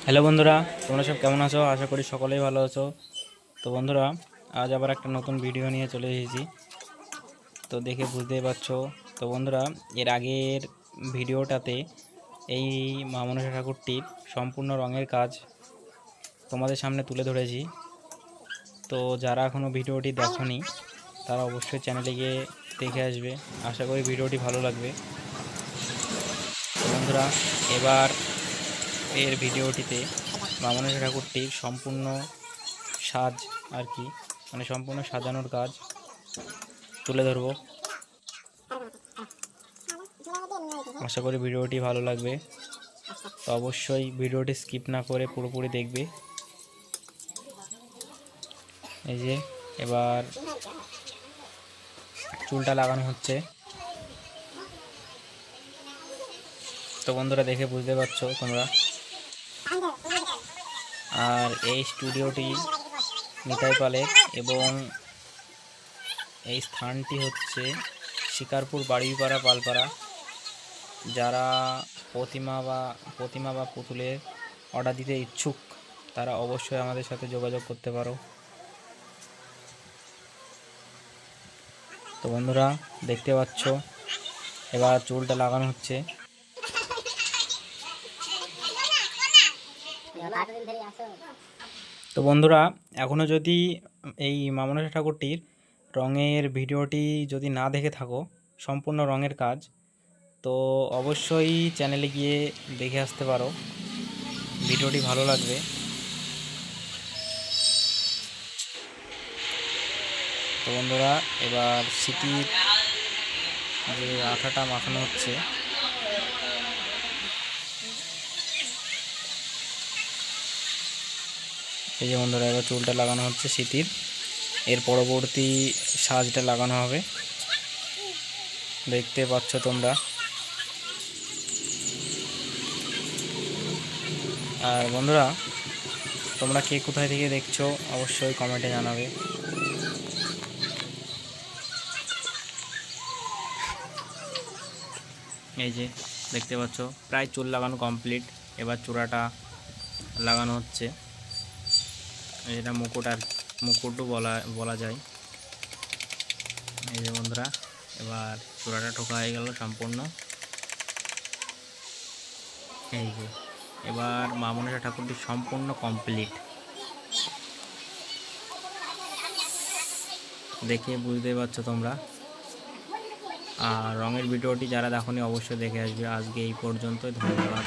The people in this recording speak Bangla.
হ্যালো বন্ধুরা, তোমরা সব কেমন আছো? আশা করি সকলেই ভালো আছো। তো বন্ধুরা, আজ আবার একটা নতুন ভিডিও নিয়ে চলে এসেছি। তো দেখে বুঝতেই পারছো। তো বন্ধুরা, এর আগের ভিডিওটাতে এই মা মনসা ঠাকুরটির সম্পূর্ণ রঙের কাজ তোমাদের সামনে তুলে ধরেছি। তো যারা এখনও ভিডিওটি দেখোনি তারা অবশ্যই চ্যানেলে গিয়ে দেখে আসবে। আশা করি ভিডিওটি ভালো লাগবে। তো বন্ধুরা, এবার এর ভিডিওটিতে মা মনসা ঠাকুরটির সম্পূর্ণ সাজ আর কি, মানে সম্পূর্ণ সাজানোর কাজ তুলে ধরবো। আশা করি ভিডিওটি ভালো লাগবে। তো অবশ্যই ভিডিওটি স্কিপ না করে পুরোপুরি দেখবে। এই যে এবার চুলটা লাগানো হচ্ছে। তো বন্ধুরা, দেখে বুঝতে পারছো তোমরা। আর এই স্টুডিওটি নিতাই পালের এবং এই স্থানটি হচ্ছে শিকারপুর বাড়িপাড়া পালপাড়া। যারা প্রতিমা বা পুতুলের অর্ডার দিতে ইচ্ছুক তারা অবশ্যই আমাদের সাথে যোগাযোগ করতে পারো। তো বন্ধুরা, দেখতে পাচ্ছ এবার চুলটা লাগানো হচ্ছে। তো বন্ধুরা, এখনও যদি এই মা মনসা ঠাকুরটির রঙের ভিডিওটি যদি না দেখে থাকো, সম্পূর্ণ রঙের কাজ, তো অবশ্যই চ্যানেলে গিয়ে দেখে আসতে পারো। ভিডিওটি ভালো লাগবে। তো বন্ধুরা, এবার সিটির যে আঠাটা মাখানো হচ্ছে, এই যে বন্ধুরা, এবার চুলটা লাগানো হচ্ছে সিটির। এর পরবর্তী সাজটা লাগানো হবে, দেখতে পাচ্ছ তোমরা। আর বন্ধুরা, তোমরা কে কোথায় থেকে দেখছো অবশ্যই কমেন্টে জানাবে। এই যে দেখতে পাচ্ছ প্রায় চুল লাগানো কমপ্লিট। এবার চূড়াটা লাগানো হচ্ছে। এটা মুকুটও বলা যায়। এই যে বন্ধুরা, এবার চূড়াটা ঠোকা হয়ে গেল সম্পূর্ণ। এই যে এবার মা মনসা ঠাকুরটি সম্পূর্ণ কমপ্লিট। দেখে বুঝতে পারছো তোমরা। আর রঙের ভিডিওটি যারা দেখোনি অবশ্যই দেখে আসবে। আজকে এই পর্যন্তই, ধন্যবাদ।